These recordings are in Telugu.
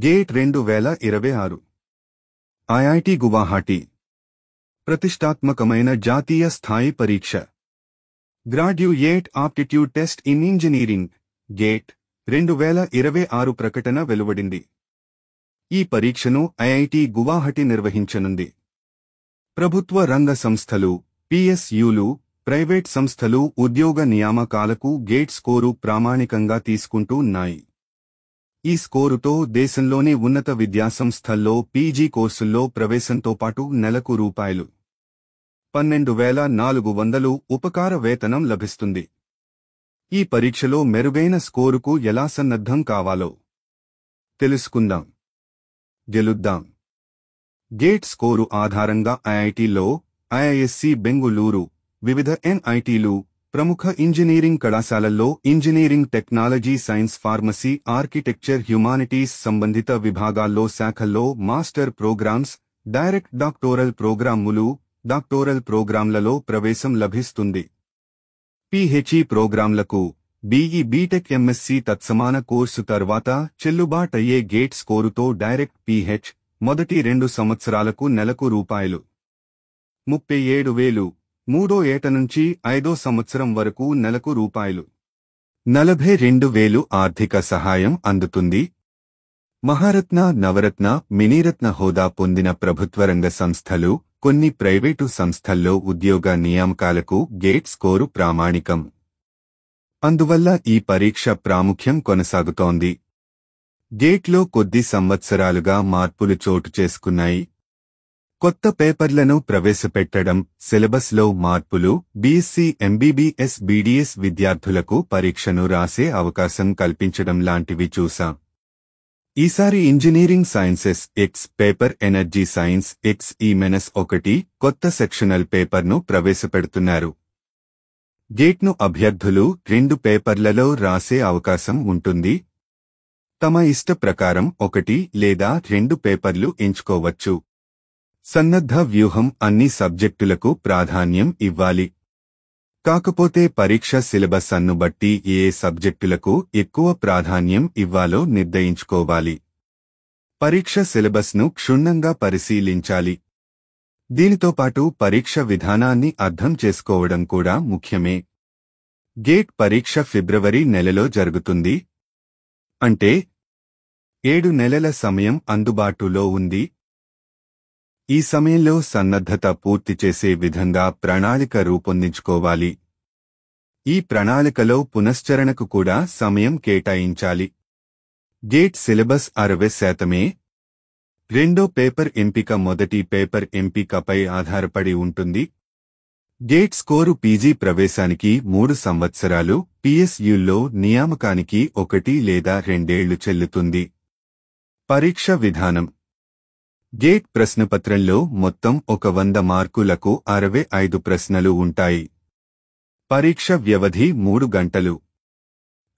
గేట్ 2026 ఐఐటి గువాహటి ప్రతిష్టాత్మకమైన జాతీయ స్థాయి పరీక్ష graduate aptitude test in engineering gate 2026 ప్రకటన వెలువడింది. ఈ పరీక్షను ఐఐటి గువాహటి నిర్వహించనుంది. ప్రభుత్వ రంగ సంస్థలు, పిఎస్యులు, ప్రైవేట్ సంస్థలు ఉద్యోగ నియామకాలకు గేట్ స్కోరు ప్రామాణికంగా తీసుకుంటూ ఉన్నాయి. ఈ స్కోరుతో దేశంలోని ఉన్నత విద్యాసంస్థల్లో పీజీ కోర్సుల్లో ప్రవేశంతో పాటు నెలకు రూ. 12,400 ఉపకార వేతనం లభిస్తుంది. ఈ పరీక్షలో మెరుగైన స్కోరుకు ఎలా సన్నద్ధం కావాలో తెలుసుకుందాం. గెలుద్దాం. గేట్ స్కోరు ఆధారంగా ఐఐటిలో, ఐఐఎస్సి బెంగుళూరు, వివిధ ఎన్ఐటిలు, ప్రముఖ ఇంజనీరింగ్ కళాశాలల్లో engineering technology, science, pharmacy, architecture, humanities సంబంధిత విభాగాల్లో శాఖల్లో మాస్టర్ ప్రోగ్రామ్స్, డైరెక్ట్ డాక్టోరల్ ప్రోగ్రాములు, డాక్టోరల్ ప్రోగ్రాంలలో ప్రవేశం లభిస్తుంది. పీహెచ్డీ ప్రోగ్రాంలకు బీఈ, బీటెక్, ఎంఎస్సీ తత్సమాన కోర్సు తర్వాత చెల్లుబాటయ్యే గేట్ స్కోరుతో డైరెక్ట్ పీహెచ్ మొదటి 2 సంవత్సరాలకు నెలకు రూ. 37,000, మూడో ఏట నుంచి 5వ సంవత్సరం వరకు నెలకు రూ. 42,000 ఆర్థిక సహాయం అందుతుంది. మహారత్న, నవరత్న, మినీరత్న హోదా పొందిన ప్రభుత్వరంగ సంస్థలు, కొన్ని ప్రైవేటు సంస్థల్లో ఉద్యోగ నియామకాలకు గేట్ స్కోరు ప్రామాణికం. అందువల్ల ఈ పరీక్ష ప్రాముఖ్యం కొనసాగుతోంది. గేట్లో కొద్ది సంవత్సరాలుగా మార్పులు చోటు చేసుకున్నాయి. కొత్త పేపర్లను ప్రవేశపెట్టడం, సిలబస్లో మార్పులు, బీఎస్సీ, ఎంబీబీఎస్, బీడీఎస్ విద్యార్థులకు పరీక్షను రాసే అవకాశం కల్పించడం లాంటివి చూశాం. ఈసారి engineering sciences X paper, energy science X E-1 కొత్త సెక్షనల్ పేపర్ను ప్రవేశపెడుతున్నారు. గేట్ను అభ్యర్థులు 2 పేపర్లలో రాసే అవకాశం ఉంటుంది. తమ ఇష్ట ప్రకారం 1 లేదా 2 పేపర్లు ఎంచుకోవచ్చు. సన్నద్ధ వ్యూహం అన్ని సబ్జెక్టులకు ప్రాధాన్యం ఇవ్వాలి. కాకపోతే పరీక్ష సిలబస్ అను బట్టి ఏ సబ్జెక్టులకు ఎక్కువ ప్రాధాన్యం ఇవ్వాలో నిర్ణయించుకోవాలి. పరీక్ష సిలబస్ను క్షుణ్ణంగా పరిశీలించాలి. దీనితో పాటు పరీక్ష విధానాన్ని అర్థం చేసుకోవడం కూడా ముఖ్యమే. గేట్ పరీక్ష ఫిబ్రవరి నెలలో జరుగుతుంది. అంటే 7 నెలల సమయం అందుబాటులో ఉంది. ఈ సమయంలో సన్నద్ధత పూర్తి చేసే విధంగా ప్రణాళిక రూపొందించుకోవాలి. ఈ ప్రణాళికలో పునశ్చరణకు కూడా సమయం కేటాయించాలి. Gate syllabus 60%. రెండో పేపర్ ఎంపిక మొదటి పేపర్ ఎంపికపై ఆధారపడి ఉంటుంది. గేట్ స్కోరు పీజీ ప్రవేశానికి 3 సంవత్సరాలు, పిఎస్యుల్లో నియామకానికి 1 లేదా 2 ఏళ్లు చెల్లుతుంది. పరీక్ష విధానం. గేట్ ప్రశ్నపత్రంలో మొత్తం 100 మార్కులకు 65 ప్రశ్నలు ఉంటాయి. పరీక్ష వ్యవధి 3 గంటలు.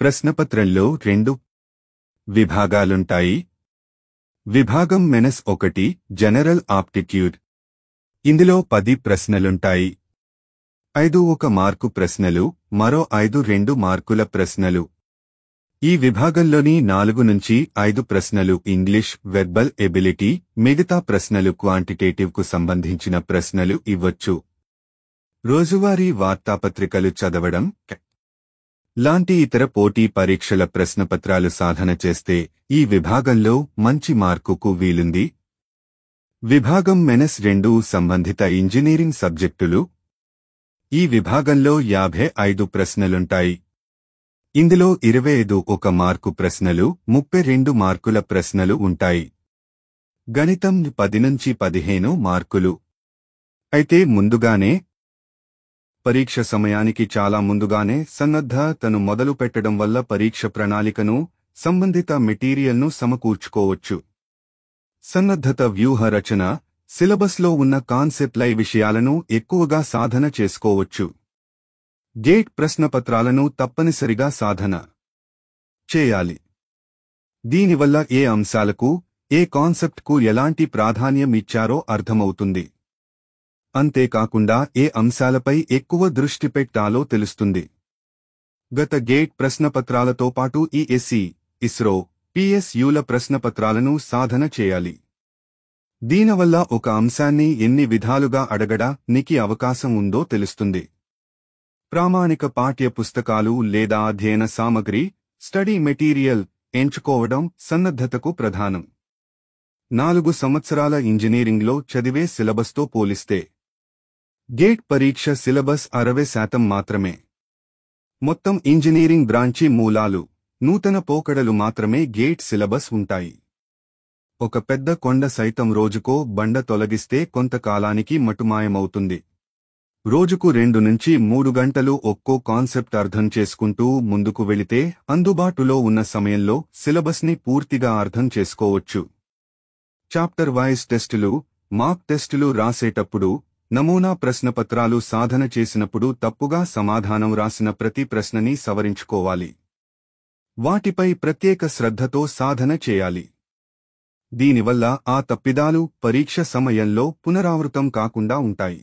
ప్రశ్నపత్రంలో 2 విభాగాలుంటాయి. విభాగం -1 జనరల్ ఆప్టిట్యూడ్. ఇందులో 10 ప్రశ్నలుంటాయి. 5 1 మార్కు ప్రశ్నలు, మరో 5 2 మార్కుల ప్రశ్నలు. ఈ విభాగంలోని 4 నుంచి 5 ప్రశ్నలు ఇంగ్లీష్ వెర్బల్ ఎబిలిటీ, మిగతా ప్రశ్నలు క్వాంటిటేటివ్కు సంబంధించిన ప్రశ్నలు ఇవ్వచ్చు. రోజువారీ వార్తాపత్రికలు చదవడం లాంటి ఇతర పోటీ పరీక్షల ప్రశ్నపత్రాలు సాధన చేస్తే ఈ విభాగంలో మంచి మార్కుకు వీలుంది. విభాగం -2 సంబంధిత ఇంజనీరింగ్ సబ్జెక్టులు. ఈ విభాగంలో 55 ప్రశ్నలుంటాయి. ఇందులో 25 1 మార్కు ప్రశ్నలు, 32 మార్కుల ప్రశ్నలు ఉంటాయి. గణితం 10 నుంచి 15 మార్కులు. అయితే ముందుగానే, పరీక్ష సమయానికి చాలా ముందుగానే సన్నద్ధతను మొదలు పెట్టడం వల్ల పరీక్ష ప్రణాళికను, సంబంధిత మెటీరియల్ను సమకూర్చుకోవచ్చు. సన్నద్ధత వ్యూహ రచన, సిలబస్లో ఉన్న కాన్సెప్ట్లై విషయాలను ఎక్కువగా సాధన చేసుకోవచ్చు. గేట్ ప్రశ్నపత్రాలను తప్పనిసరిగా సాధన చేయాలి. దీనివల్ల ఏ అంశాలకు, ఏ కాన్సెప్ట్కు ఎలాంటి ప్రాధాన్యం ఇచ్చారో అర్థమవుతుంది. అంతేకాకుండా ఏ అంశాలపై ఎక్కువ దృష్టి పెట్టాలో తెలుస్తుంది. గత గేట్ ప్రశ్నపత్రాలతో పాటు ఈఎస్సీ, ఇస్రో, పిఎస్యుల ప్రశ్నపత్రాలను సాధన చేయాలి. దీనివల్ల ఒక అంశాన్ని ఎన్ని విధాలుగా అడగడానికి అవకాశం ఉందో తెలుస్తుంది. ప్రామాణిక పాఠ్య పుస్తకాలు లేదా అధ్యయన సామగ్రి స్టడీ మెటీరియల్ ఎంచుకోవడం సన్నద్ధతకు ప్రధానం. 4 సంవత్సరాల ఇంజనీరింగ్లో చదివే సిలబస్తో పోలిస్తే గేట్ పరీక్ష సిలబస్ 60% మాత్రమే. మొత్తం ఇంజనీరింగ్ బ్రాంచి మూలాలు, నూతన పోకడలు మాత్రమే గేట్ సిలబస్ ఉంటాయి. ఒక పెద్ద కొండ సైతం రోజుకో బండ తొలగిస్తే కొంతకాలానికి మటుమాయమవుతుంది. రోజుకు 2 నుంచి 3 గంటలు ఒక్కో కాన్సెప్ట్ అర్థం చేసుకుంటూ ముందుకు వెళితే అందుబాటులో ఉన్న సమయంలో సిలబస్ని పూర్తిగా అర్థం చేసుకోవచ్చు. చాప్టర్ వైజ్ టెస్టులు, మాక్ టెస్టులు రాసేటప్పుడు, నమూనా ప్రశ్నపత్రాలు సాధన చేసినప్పుడు తప్పుగా సమాధానం రాసిన ప్రతి ప్రశ్నని సవరించుకోవాలి. వాటిపై ప్రత్యేక శ్రద్ధతో సాధన చేయాలి. దీనివల్ల ఆ తప్పిదాలు పరీక్ష సమయంలో పునరావృతం కాకుండా ఉంటాయి.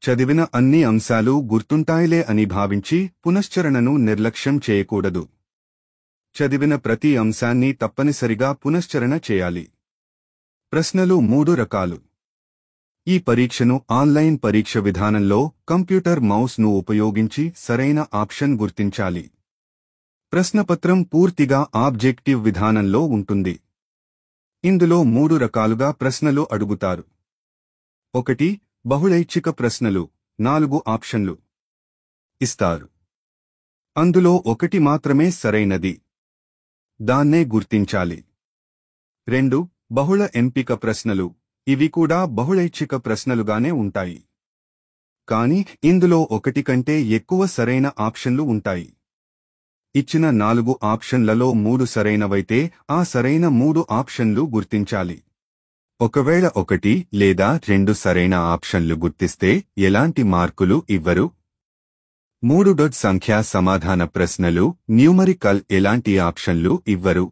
చదివిన అన్ని అంశాలు గుర్తుంటాయిలే అని భావించి పునశ్చరణను నిర్లక్ష్యం చేయకూడదు. చదివిన ప్రతి అంశాన్ని తప్పనిసరిగా పునశ్చరణ చేయాలి. ప్రశ్నలు 3 రకాలు. ఈ పరీక్షను ఆన్లైన్ పరీక్ష విధానంలో కంప్యూటర్ మౌస్ను ఉపయోగించి సరైన ఆప్షన్ గుర్తించాలి. ప్రశ్నపత్రం పూర్తిగా ఆబ్జెక్టివ్ విధానంలో ఉంటుంది. ఇందులో 3 రకాలుగా ప్రశ్నలు అడుగుతారు. 1. బహుళైచ్ఛిక ప్రశ్నలు, 4 ఆప్షన్లు ఇస్తారు. అందులో ఒకటి మాత్రమే సరైనది. దాన్నే గుర్తించాలి. 2. బహుళ ఎంపిక ప్రశ్నలు, ఇవి కూడా బహుళైచ్ఛిక ప్రశ్నలుగానే ఉంటాయి. కానీ ఇందులో 1 కంటే ఎక్కువ సరైన ఆప్షన్లు ఉంటాయి. ఇచ్చిన 4 ఆప్షన్లలో 3 సరైనవైతే ఆ సరైన 3 ఆప్షన్లు గుర్తించాలి. ఒకవేళ 1 లేదా 2 సరైన ఆప్షన్లు గుర్తిస్తే ఎలాంటి మార్కులు ఇవ్వరు. 3. సంఖ్యా సమాధాన ప్రశ్నలు, న్యూమరికల్ ఎలాంటి ఆప్షన్లు ఇవ్వరు.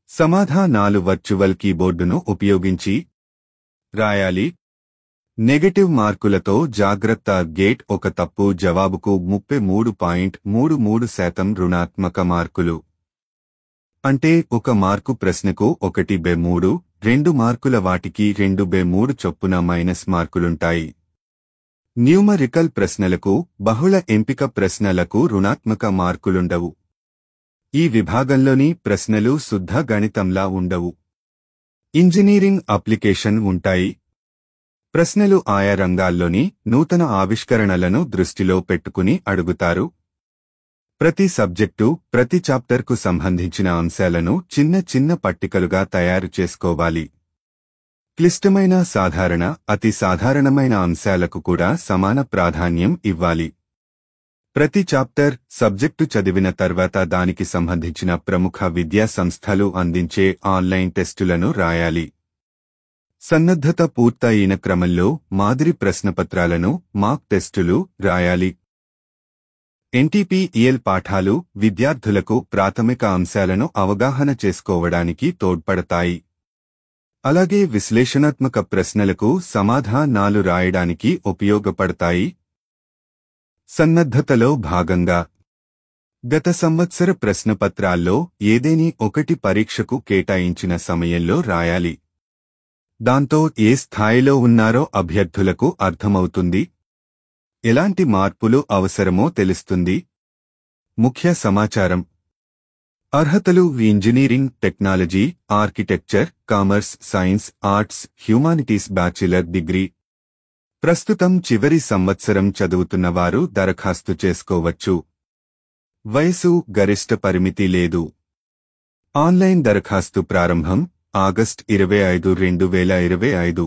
సమాధానాలు వర్చువల్ కీబోర్డును ఉపయోగించి రాయాలి. నెగటివ్ మార్కులతో జాగ్రత్త. గేట్ ఒక తప్పు జవాబుకు 33.33% రుణాత్మక మార్కులు. అంటే 1 మార్కు ప్రశ్నకు 1/3, 2 మార్కుల వాటికి 2/3 చొప్పున మైనస్ మార్కులుంటాయి. న్యూమరికల్ ప్రశ్నలకు, బహుళ ఎంపిక ప్రశ్నలకు రుణాత్మక మార్కులుండవు. ఈ విభాగంలోని ప్రశ్నలు శుద్ధ గణితంలా ఉండవు. ఇంజనీరింగ్ అప్లికేషన్ ఉంటాయి. ప్రశ్నలు ఆయా రంగాల్లోని నూతన ఆవిష్కరణలను దృష్టిలో పెట్టుకుని అడుగుతారు. ప్రతి సబ్జెక్టు, ప్రతి చాప్టర్కు సంబంధించిన అంశాలను చిన్న చిన్న పట్టికలుగా తయారు చేసుకోవాలి. క్లిష్టమైన, సాధారణ, అతి సాధారణమైన అంశాలకు కూడా సమాన ప్రాధాన్యం ఇవ్వాలి. ప్రతి చాప్టర్, సబ్జెక్టు చదివిన తర్వాత దానికి సంబంధించిన ప్రముఖ విద్యా సంస్థలు అందించే ఆన్లైన్ టెస్టులను రాయాలి. సన్నద్ధత పూర్తయిన క్రమంలో మాదిరి ప్రశ్నపత్రాలను, మాక్ టెస్టులు రాయాలి. ఎన్టీపీఈఎల్ పాఠాలు విద్యార్థులకు ప్రాథమిక అంశాలను అవగాహన చేసుకోవడానికి తోడ్పడతాయి. అలాగే విశ్లేషణాత్మక ప్రశ్నలకు సమాధానాలు రాయడానికి ఉపయోగపడతాయి. సన్నద్ధతలో భాగంగా గత సంవత్సర ప్రశ్నపత్రాల్లో ఏదేని ఒకటి పరీక్షకు కేటాయించిన సమయంలో రాయాలి. దాంతో ఏ స్థాయిలో ఉన్నారో అభ్యర్థులకు అర్థమవుతుంది. ఎలాంటి మార్పులు అవసరమో తెలుస్తుంది. ముఖ్య సమాచారం: అర్హతలు: engineering, technology, architecture, commerce, science, arts, humanities bachelor degree. ప్రస్తుతం చివరి సంవత్సరం చదువుతున్నవారు దరఖాస్తు చేసుకోవచ్చు. వయసు గరిష్ట పరిమితి లేదు. ఆన్లైన్ దరఖాస్తు ప్రారంభం ఆగస్ట్ 25, 2025.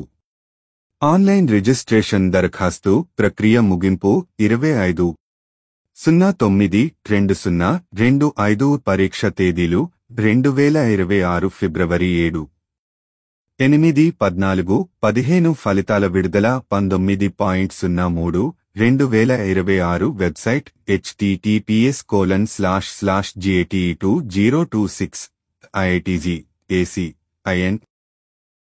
ఆన్లైన్ రిజిస్ట్రేషన్ దరఖాస్తు ప్రక్రియ ముగింపు 25/09/2025. పరీక్ష తేదీలు 2026 ఫిబ్రవరి 7, 8, 14, 15. ఫలితాల విడుదల 19.03/2026. Website https://gate2026 IITG AC IN